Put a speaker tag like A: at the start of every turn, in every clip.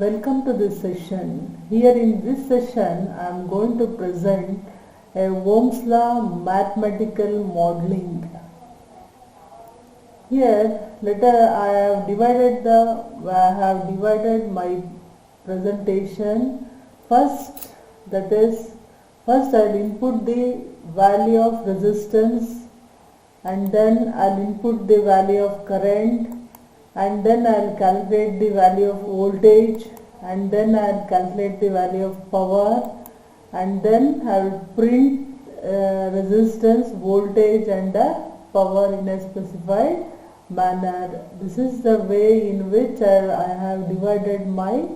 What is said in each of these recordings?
A: Welcome to this session. Here in this session, I am going to present a Ohm's law mathematical modeling. Here, I have divided my presentation. First, I'll input the value of resistance, and then I'll input the value of current, and then I'll calculate the value of voltage, and then I'll calculate the value of power, and then I'll print resistance, voltage and power in a specified manner. This is the way in which I have divided my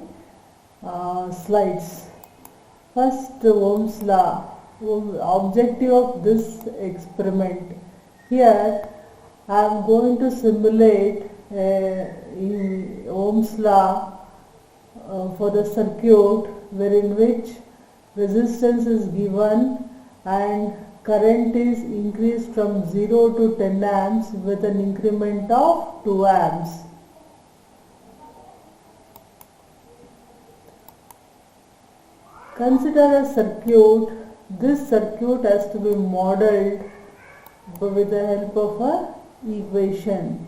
A: slides. First, Ohm's law. Objective of this experiment. Here I am going to simulate in Ohm's law for the circuit wherein which resistance is given and current is increased from 0 to 10 amps with an increment of 2 amps. Consider a circuit. This circuit has to be modeled with the help of an equation.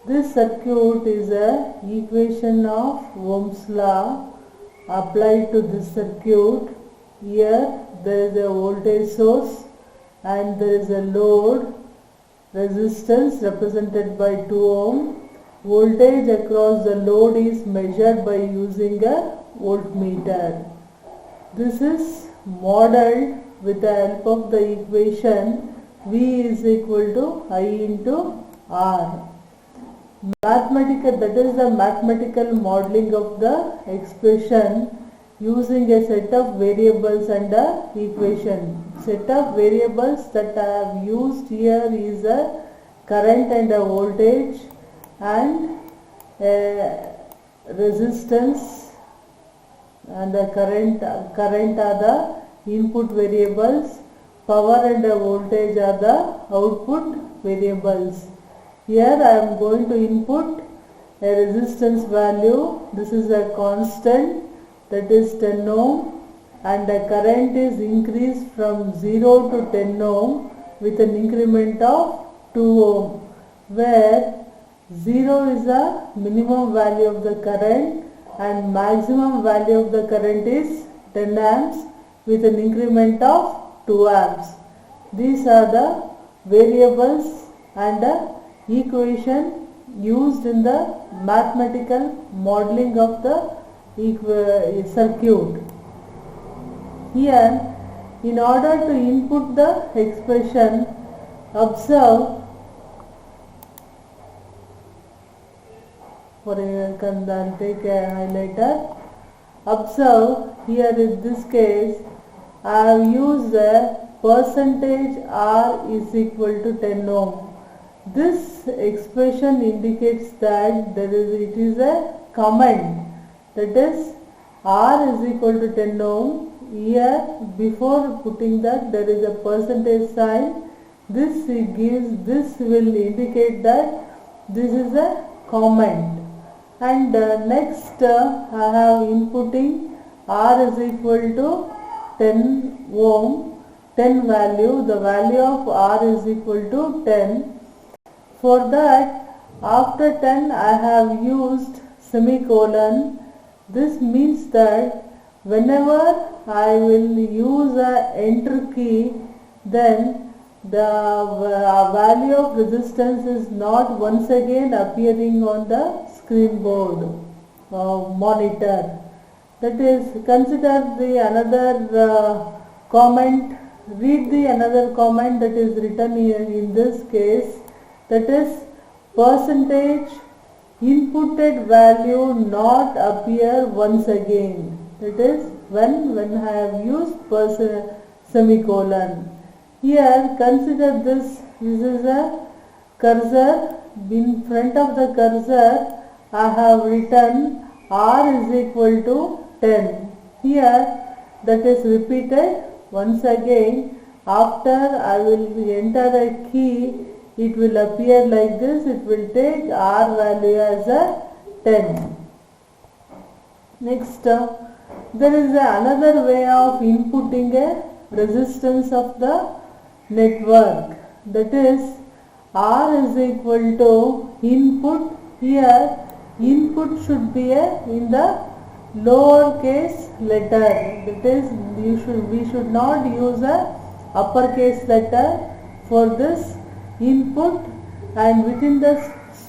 A: This circuit is an equation of Ohm's law applied to this circuit. Here there is a voltage source and there is a load resistance represented by 2 ohm. Voltage across the load is measured by using a voltmeter. This is modeled with the help of the equation V is equal to I into R. That is the mathematical modeling of the expression using a set of variables and a equation. Set of variables that I have used here is a current and a voltage and a resistance, and the current are the input variables, power and the voltage are the output variables. Here I am going to input a resistance value. This is a constant, that is 10 ohm, and the current is increased from 0 to 10 ohm with an increment of 2 ohm, where 0 is the minimum value of the current and maximum value of the current is 10 amps with an increment of 2 amps. These are the variables and the equation used in the mathematical modeling of the circuit. Here, in order to input the expression, observe, I'll take a highlighter. Observe here in this case, I have used the percentage R is equal to 10 ohm. This expression indicates that it is a comment, that is R is equal to 10 ohm. Here before putting that there is a percentage sign. This will indicate that this is a comment. And next I have inputting R is equal to 10 ohm, 10 value, the value of R is equal to 10. For that, after 10 I have used semicolon. This means that whenever I will use a enter key, then the value of resistance is not once again appearing on the screen board monitor. That is, consider the another comment, read the another comment that is written here in this case, that is percentage inputted value not appear once again. That is when I have used semicolon. Here consider this is a cursor. In front of the cursor I have written R is equal to 10. Here that is repeated once again. After I will enter a key, it will appear like this. It will take R value as a 10. Next, there is another way of inputting a resistance of the network, that is R is equal to input. Here input should be in the lowercase letter, that is we should not use a uppercase letter for this input, and within the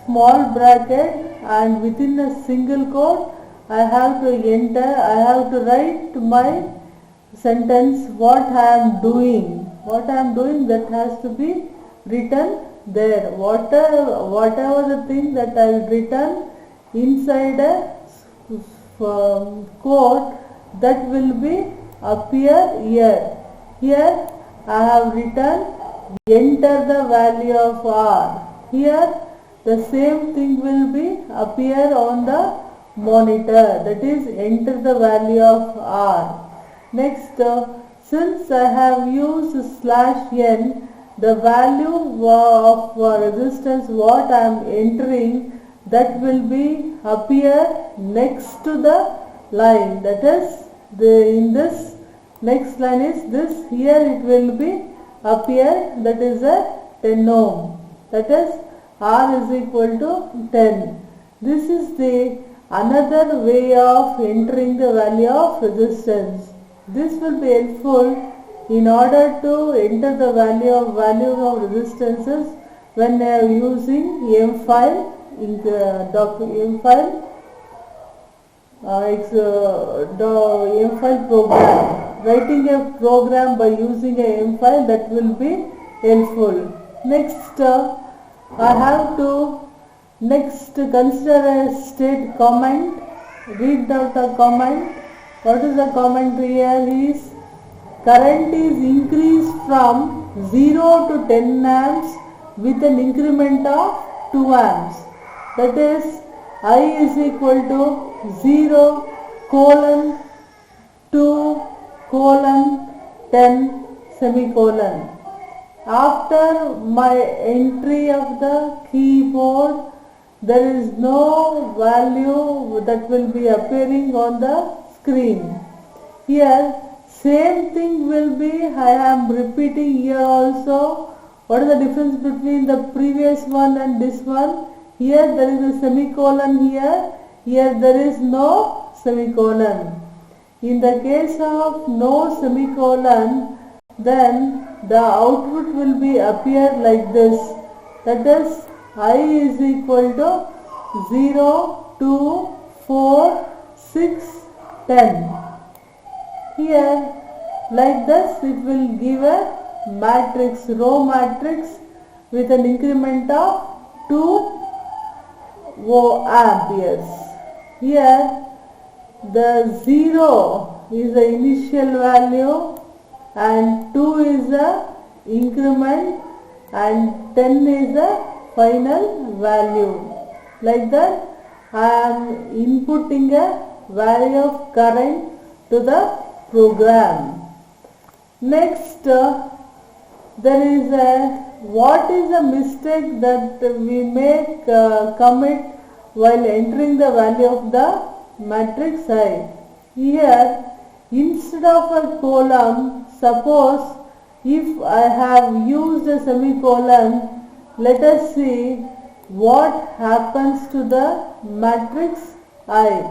A: small bracket and within a single quote I have to enter, I have to write my sentence, what I am doing, that has to be written there. Whatever the thing that I will written inside a quote, that will be appear here. Here I have written enter the value of R. Here the same thing will be appear on the monitor, that is enter the value of R. Next, since I have used /n, the value of resistance what I am entering, that will be appear next to the line, that is in this next line is this, here it will be appear, that is a 10 ohm, that is R is equal to 10. This is the another way of entering the value of resistance. This will be helpful in order to enter the value of resistances when I am using M-file in the M-file M-file program. Writing a program by using a M-file, that will be helpful. Next, I have to consider a state comment. Read out the comment. What is the comment here is current is increased from 0 to 10 amps with an increment of 2 amps. That is I is equal to 0 colon 2 colon 10 semicolon. After my entry of the keyboard, there is no value that will be appearing on the screen. Here same thing will be, I am repeating here also. What is the difference between the previous one and this one? Here there is a semicolon here there is no semicolon. In the case of no semicolon, then the output will be appear like this, that is I is equal to 0, 2, 4, 6, 10. Here like this it will give a matrix, row matrix with an increment of 2 amperes. Here the 0 is the initial value and 2 is the increment and 10 is the final value. Like that I am inputting a value of current to the program. Next, there is what is the mistake that we make commit while entering the value of the matrix I. Here instead of a column, suppose if I have used a semicolon, let us see what happens to the matrix I.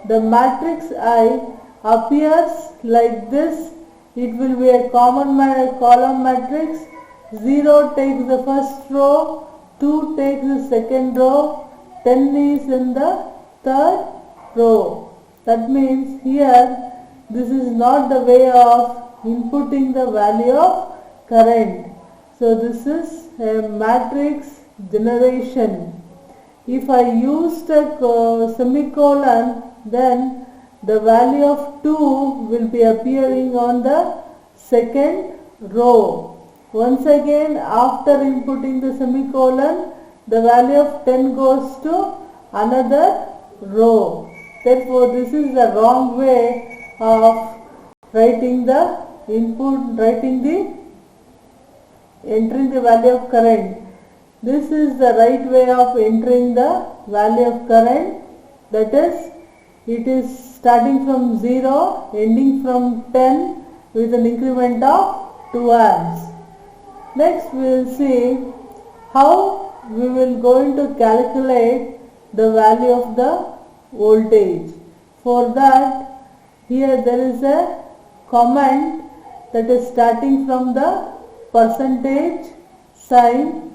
A: The matrix I appears like this. It will be a column matrix. 0 takes the first row, 2 takes the second row, 10 is in the third row. That means here this is not the way of inputting the value of current. So this is a matrix generation. If I used a semicolon, then the value of 2 will be appearing on the second row. Once again, after inputting the semicolon, the value of 10 goes to another row. Therefore, this is the wrong way of writing the input, entering the value of current. This is the right way of entering the value of current, that is it is starting from 0, ending from 10 with an increment of 2 amps. Next we will see how we will going to calculate the value of the voltage. For that, here there is a comment that is starting from the percentage sign.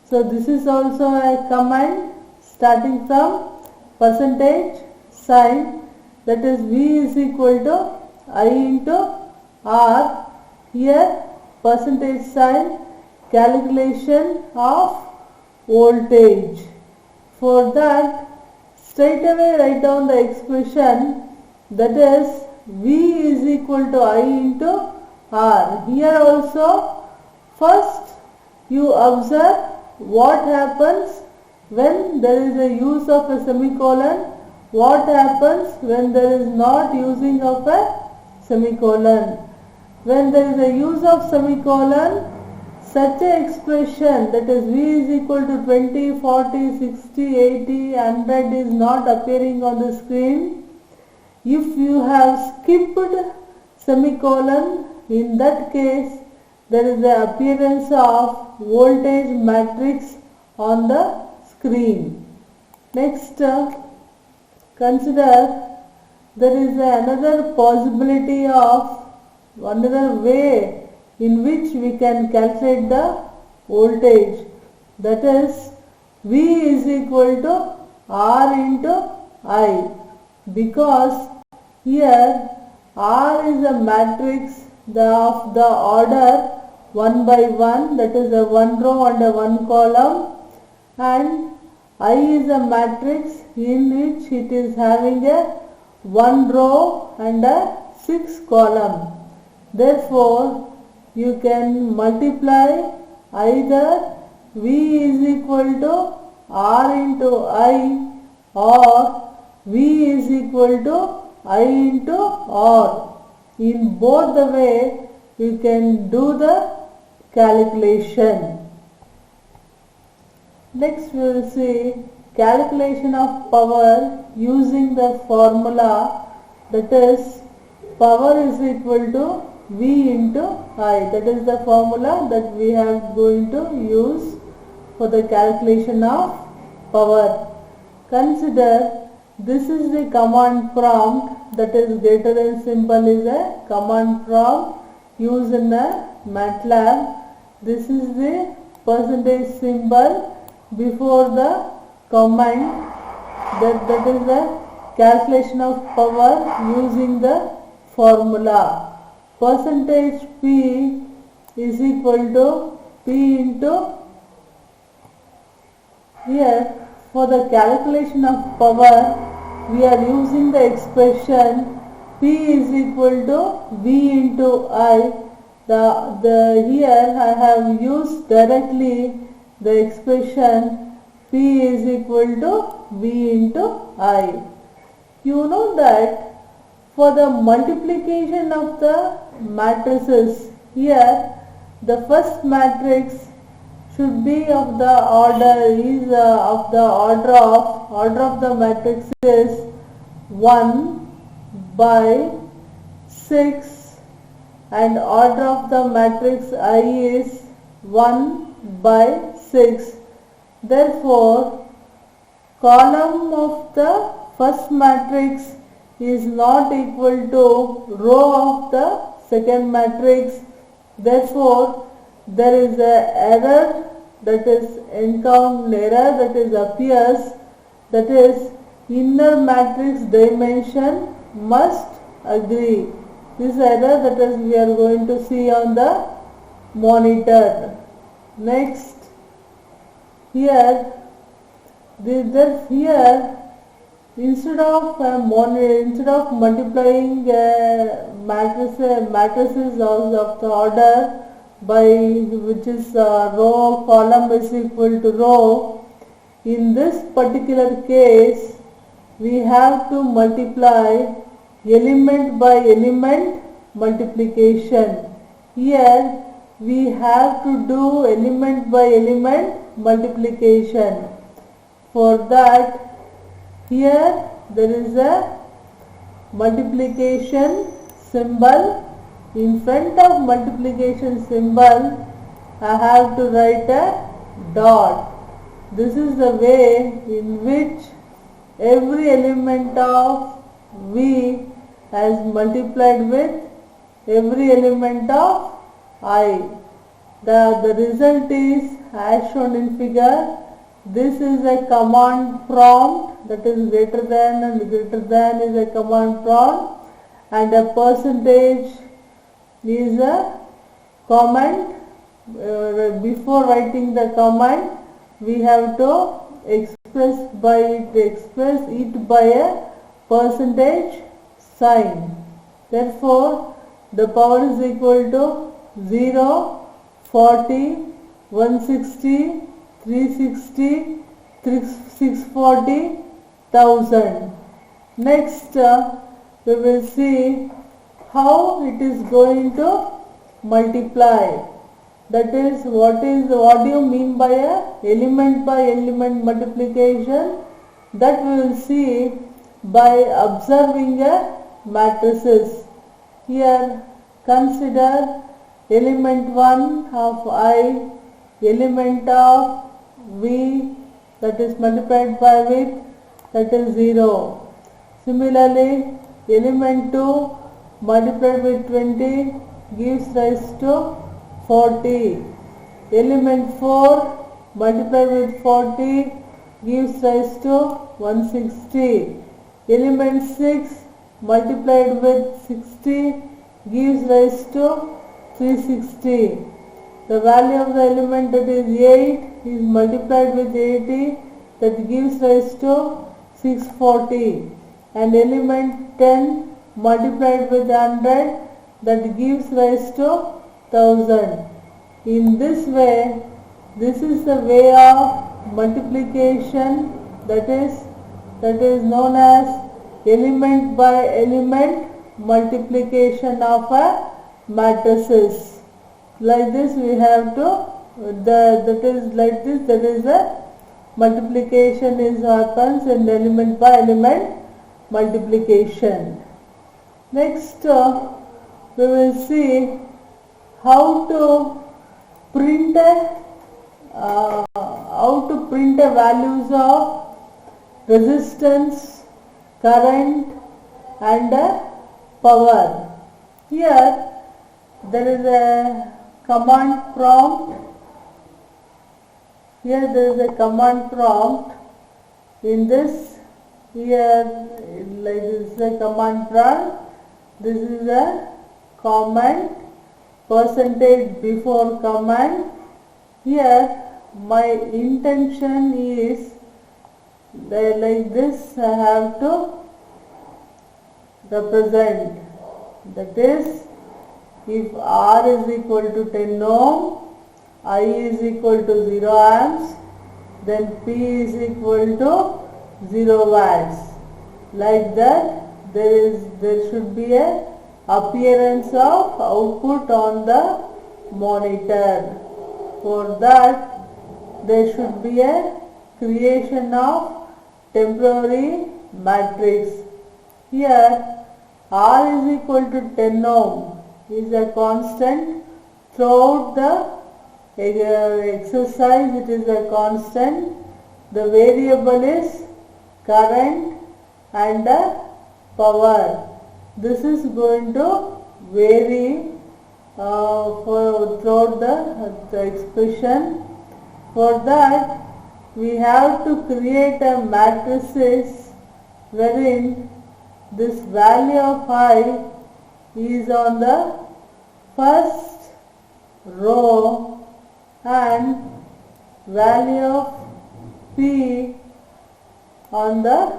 A: So this is also a command starting from percentage sign, that is V is equal to I into R. Here percentage sign, calculation of voltage. For that, straight away write down the expression, that is V is equal to I into R. Here also, first you observe what happens when there is a use of a semicolon, what happens when there is not using of a semicolon. When there is a use of semicolon, such a expression, that is V is equal to 20, 40, 60, 80, 100 is not appearing on the screen. If you have skipped semicolon, in that case there is the appearance of voltage matrix on the screen. Next, consider there is another possibility of another way in which we can calculate the voltage, that is V is equal to R into I, because here R is a matrix of the order 1 by 1, that is a 1 row and a 1 column, and I is a matrix in which it is having a 1 row and a 6 column. Therefore, you can multiply either V is equal to R into I or V is equal to I into R. In both the way, you can do the calculation. Next we will see calculation of power using the formula, that is power is equal to V into I. That is the formula that we are going to use for the calculation of power. Consider this is the command prompt, that is greater than symbol is a command prompt used in a MATLAB. This is the percentage symbol before the command, that is the calculation of power using the formula. Percentage P is equal to P into, here for the calculation of power we are using the expression P is equal to V into I. Here I have used directly the expression P is equal to V into I. You know that for the multiplication of the matrices, here the first matrix should be of the order of the matrix is 1 by 6 and order of the matrix I is 1 by 6. Therefore, column of the first matrix is not equal to row of the second matrix. Therefore, there is an error that is appears, that is inner matrix dimension must agree. This error that is we are going to see on the monitor. Next, here instead of multiplying matrices of the order by which is row column is equal to row, in this particular case we have to multiply element by element multiplication. Here we have to do element by element multiplication. For that, here there is a multiplication symbol. In front of multiplication symbol, I have to write a dot. This is the way in which every element of V has multiplied with every element of I. The result is as shown in figure. This is a command prompt, that is greater than and greater than is a command prompt, and a percentage is a comment. Before writing the comment, we have to express it by a percentage sign. Therefore, the power is equal to 0, 40, 160, 360, 640, 1000. Next, we will see how it is going to multiply. That is, what do you mean by a element by element multiplication? That we will see by observing a matrices. Here, consider element 1 of I, element of V, that is multiplied by with, that is 0. Similarly, element 2 multiplied with 20 gives rise to 40. Element 4 multiplied with 40 gives rise to 160. Element 6 multiplied with 60 gives rise to 360. The value of the element, that is 8, is multiplied with 80, that gives rise to 640. And element 10 multiplied with 100, that gives rise to 1000. In this way, this is the way of multiplication, that is known as element by element multiplication of a matrices. Like this we have to, that is a multiplication is happens in element by element multiplication. Next, we will see how to print a values of resistance, current and power. Here there is a command prompt. Here there is a command prompt. In this, here like this is a command prompt. This is a comment, percentage before comment. Here my intention is that like this I have to represent. That is, if R is equal to 10 ohm, I is equal to 0 amps, then P is equal to 0 watts. Like that, there should be a appearance of output on the monitor. For that, there should be a creation of temporary matrix. Here, R is equal to 10 ohm is a constant throughout the exercise. It is a constant. The variable is current and power. This is going to vary throughout the expression. For that, we have to create a matrices wherein this value of I is on the first row and value of P on the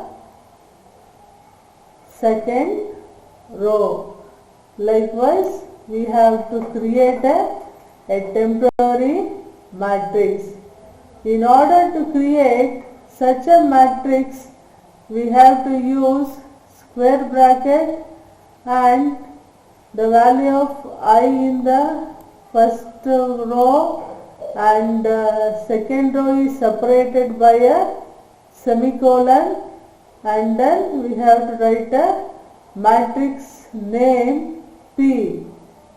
A: second row. Likewise, we have to create a temporary matrix. In order to create such a matrix, we have to use square bracket and the value of I in the first row and second row is separated by a semicolon, and then we have to write a matrix name P.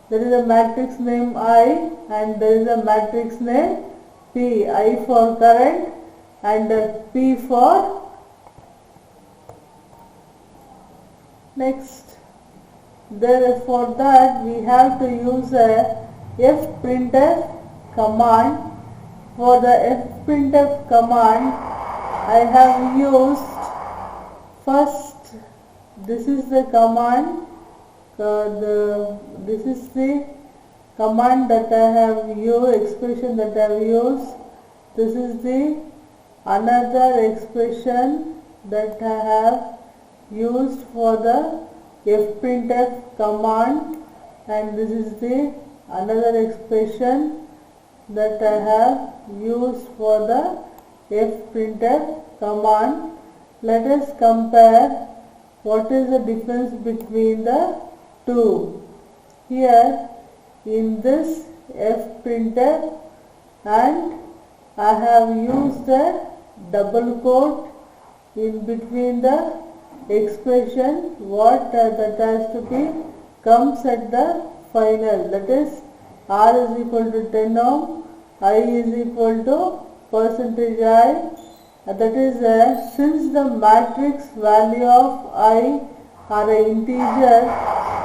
A: There is a matrix name I and there is a matrix name P. I for current and P for next. Therefore, that we have to use a fprintf command. For the fprintf command, I have used first. This is the command. This is the command that I have used, expression that I have used. This is the another expression that I have used for the fprintf command, and this is the another expression that I have used for the fprintf command. Let us compare what is the difference between the two. Here in this fprintf, and I have used a double quote in between the expression what that has to be comes at the final, that is R is equal to 10 ohm, I is equal to percentage I, that is since the matrix value of I are an integer,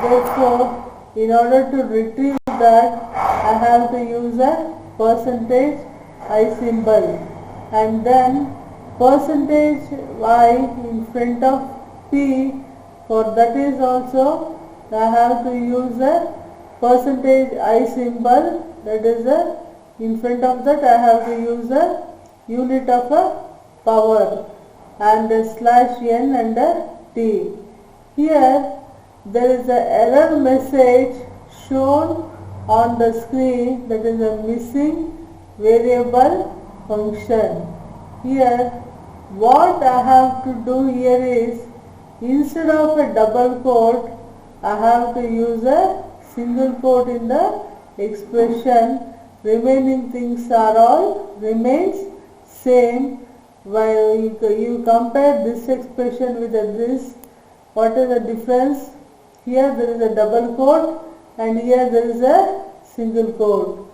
A: therefore in order to retrieve that I have to use a percentage I symbol, and then percentage I in front of P. For that is also I have to use a percentage I symbol, that is in front of that I have to use a unit of a power and a slash n and a t. Here there is a error message shown on the screen, that is a missing variable function. Here what I have to do here is, instead of a double quote, I have to use a single quote in the expression. Remaining things are all remains same. While you compare this expression with this, what is the difference? Here there is a double quote and here there is a single quote.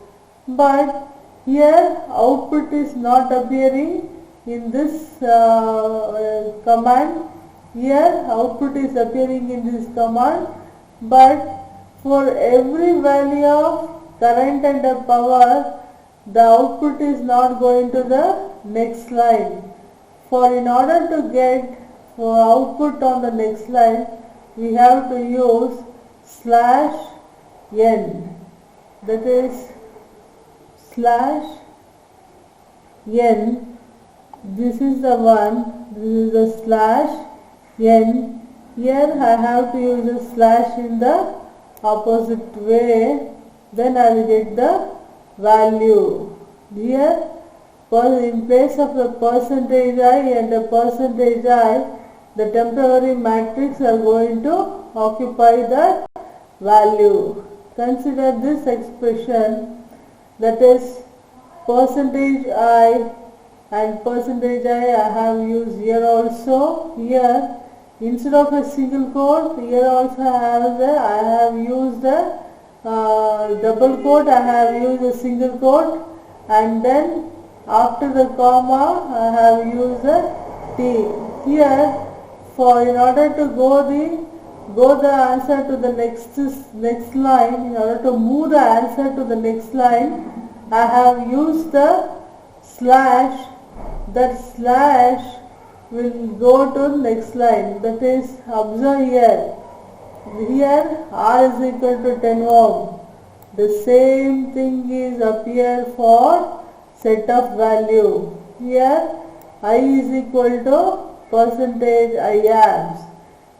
A: But here output is not appearing in this command. Here output is appearing in this command, but for every value of current and power, the output is not going to the next line. For in order to get output on the next line, we have to use slash n, that is slash n. This is the one, this is the slash n. Here I have to use a slash in the opposite way, then I will get the value. Here in place of the percentage I and the percentage I, the temporary matrix are going to occupy that value. Consider this expression, that is percentage I and percentage I have used here also. Here instead of a single quote, here also I have used a double quote, I have used a single quote, and then after the comma I have used a T. Here for in order to go the answer to the next line, in order to move the answer to the next line, I have used the slash. That slash will go to the next line, that is observe here. Here R is equal to 10 ohm. The same thing is appear for set of value. Here I is equal to percentage I amps,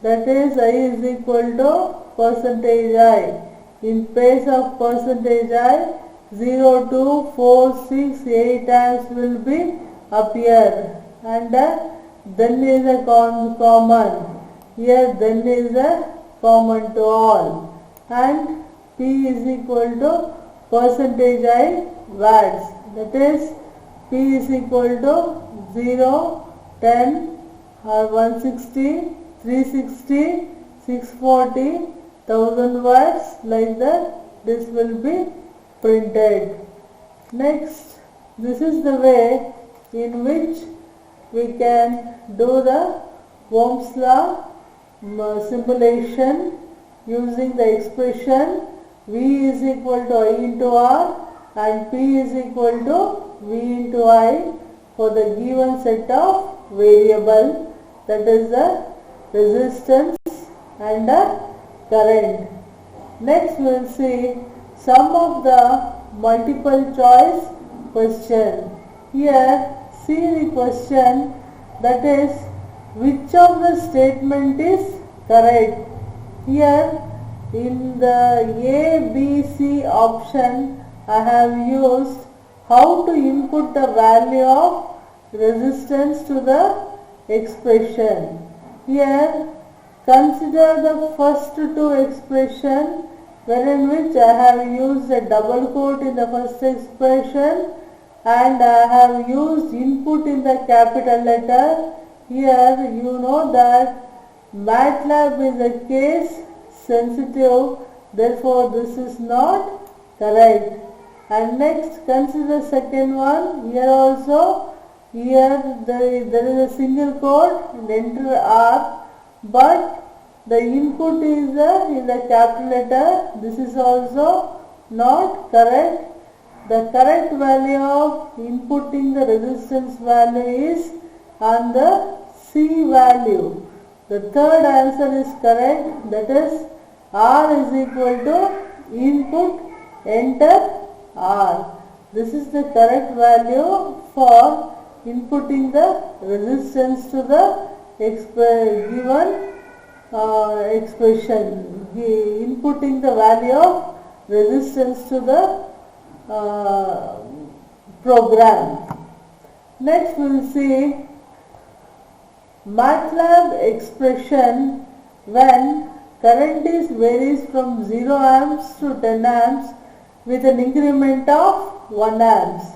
A: that is I is equal to percentage I. In place of percentage I, 0, 2, 4, 6, 8 amps will be appear, and then is a common. Here then is a common to all, and P is equal to percentage I watts, that is P is equal to 0, 10 or 160, 360, 640,000 words, like that this will be printed. Next, this is the way in which we can do the Ohm's law simulation using the expression V is equal to I into R and P is equal to V into I for the given set of variable, that is the resistance and the current. Next we will see some of the multiple choice question. Here see the question, that is which of the statement is correct. Here in the A, B, C option I have used how to input the value of resistance to the expression. Here consider the first two expression wherein which I have used a double quote in the first expression and I have used input in the capital letter. Here you know that MATLAB is a case sensitive, therefore this is not correct. And next consider second one. Here also, here there is a single quote and enter R, but the input is in the capital letter. This is also not correct. The correct value of inputting the resistance value is on the C value. The third answer is correct, that is R is equal to input enter R. This is the correct value for inputting the resistance to the given expression, inputting the value of resistance to the program. Next we will see MATLAB expression when current is varies from 0 amps to 10 amps with an increment of 1 amps.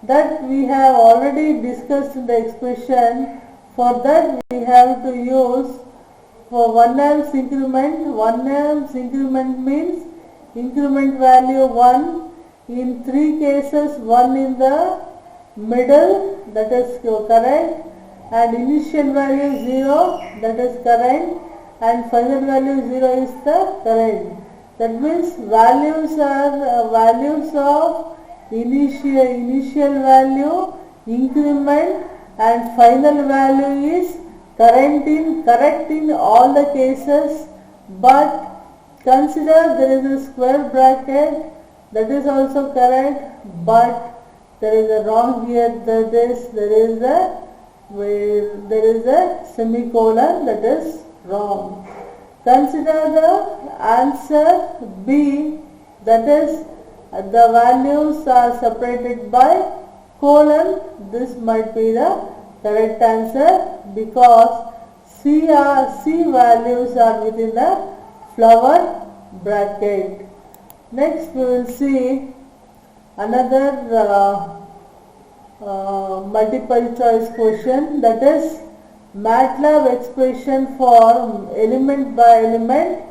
A: That we have already discussed in the expression. For that we have to use for 1 amps increment. 1 amps increment means increment value 1. In 3 cases 1 in the middle, that is correct, and initial value 0, that is current, and final value 0 is the current. That means values are values of initial value, increment and final value is correct in all the cases, but consider there is a square bracket, that is also correct, but there is a wrong here, there is a semicolon, that is wrong. Consider the answer B, that is the values are separated by colon. This might be the correct answer because C values are within the flower bracket. Next we will see another multiple choice question, that is MATLAB expression for element by element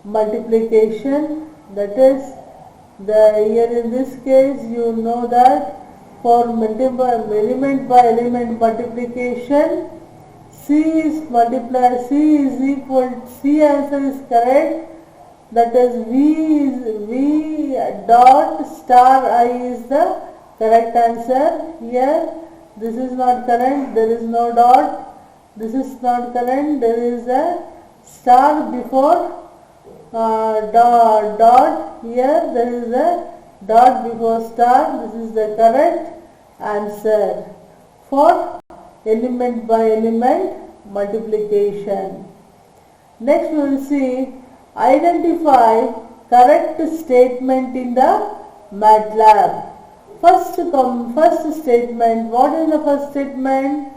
A: multiplication. That is here in this case you know that for element by element multiplication C is multiplied, C answer is correct, that is V dot star I is the correct answer. Here this is not correct, there is no dot. This is not correct, there is a star before dot. Here there is a dot before star. This is the correct answer for element by element multiplication. Next we will see identify correct statement in the MATLAB. First statement. What is the first statement?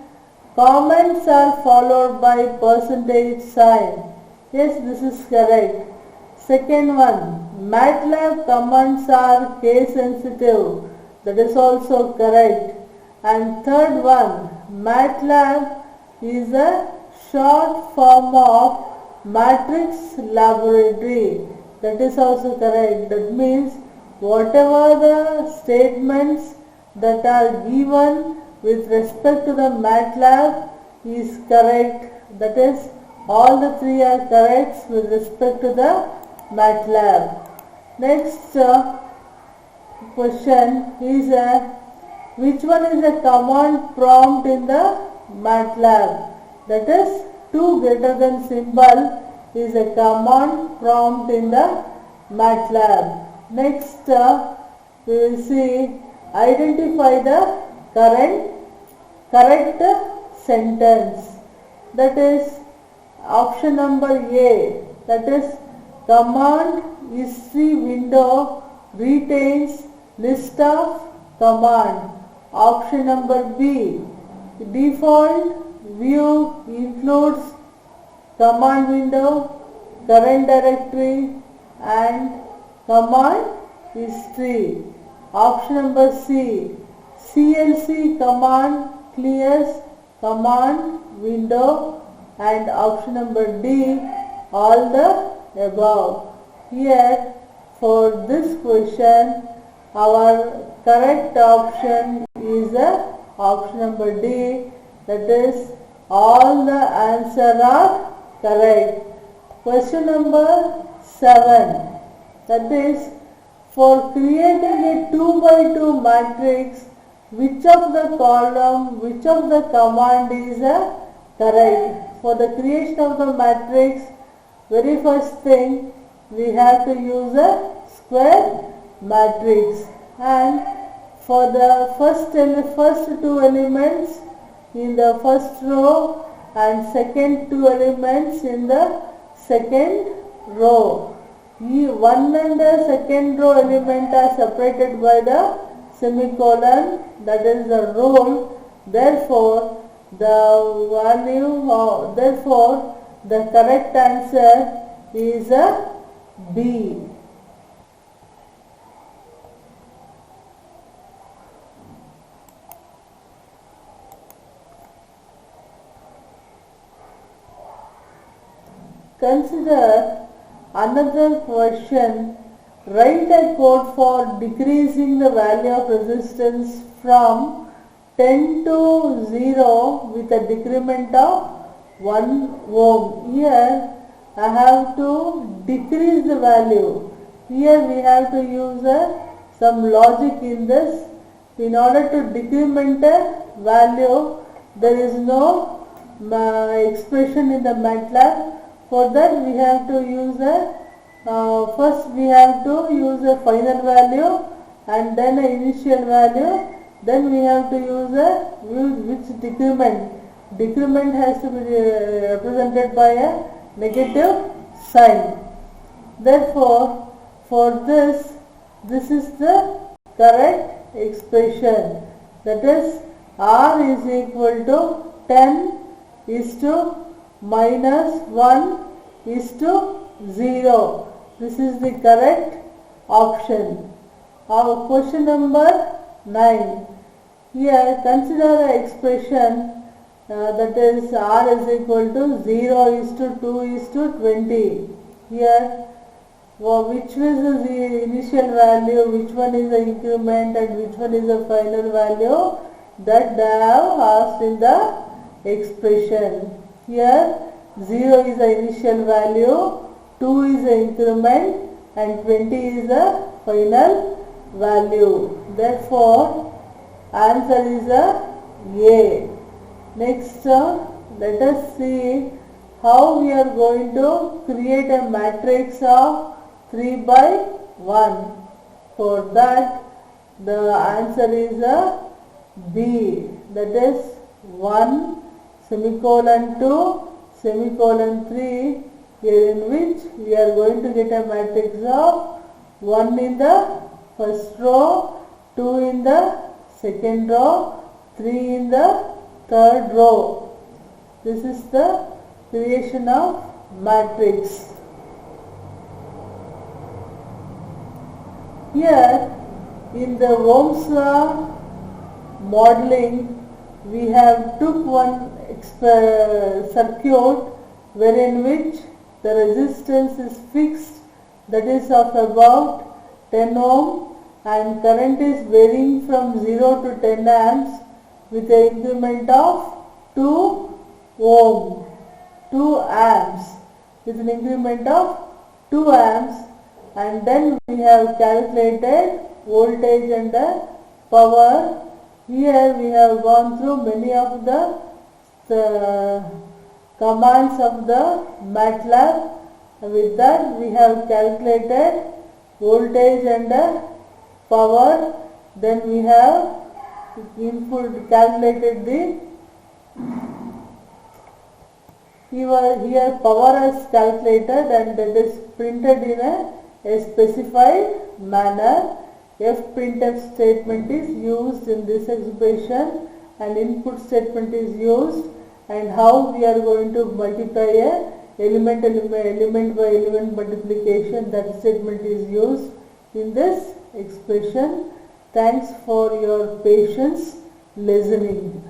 A: Comments are followed by percentage sign. Yes, this is correct. Second one, MATLAB commands are case sensitive. That is also correct. And third one, MATLAB is a short form of matrix laboratory. That is also correct. That means whatever the statements that are given with respect to the MATLAB is correct. That is, all the three are correct with respect to the MATLAB. Next question is which one is a command prompt in the MATLAB? That is, 2 greater than symbol is a command prompt in the MATLAB. Next we will see identify the correct sentence. That is option number A. That is, command history window retains list of command. Option number B. Default view includes command window, current directory and command history. Option number C. CLC command clears command window, and option number D. all the above. Here for this question our correct option is option number D. That is, all the answer are correct. Question number 7. That is, for creating a 2 by 2 matrix, which of the column, which of the command is correct? For the creation of the matrix, very first thing we have to use a square matrix, and for the first 2 elements in the first row and second 2 elements in the second row. One and the second row element are separated by the semicolon. That is the rule. Therefore, the correct answer is B. Consider another question. Write a code for decreasing the value of resistance from 10 to 0 with a decrement of 1 ohm. Here I have to decrease the value. Here we have to use some logic in this. In order to decrement a value, there is no expression in the MATLAB. For that we have to use first we have to use a final value and then an initial value. Then we have to use which decrement. Decrement has to be represented by a negative sign. Therefore, for this is the correct expression. That is, R is equal to 10 is to minus 1 is to 0. This is the correct option. Our question number 9. Here consider the expression that is R is equal to 0 is to 2 is to 20. Here which is the initial value, which one is the increment and which one is the final value, that they have asked in the expression. Here 0 is the initial value, 2 is the increment and 20 is the final value. Therefore, answer is A. Next, let us see how we are going to create a matrix of 3 by 1. For that, the answer is B. That is 1 semicolon 2 semicolon 3, here in which we are going to get a matrix of 1 in the first row, 2 in the second row, 3 in the third row. This is the creation of matrix. Here in the Ohm's law modeling, we have took one circuit wherein which the resistance is fixed, that is of about 10 ohm, and current is varying from 0 to 10 amps with an increment of 2 ohm, 2 amps, with an increment of 2 amps, and then we have calculated voltage and the power. Here we have gone through many of the commands of the MATLAB. With that we have calculated voltage and the power. Then we have calculated the here power is calculated and that is printed in a specified manner. Fprintf statement is used in this expression and input statement is used, and how we are going to multiply a element by element multiplication, that statement is used in this expression. Thanks for your patience listening.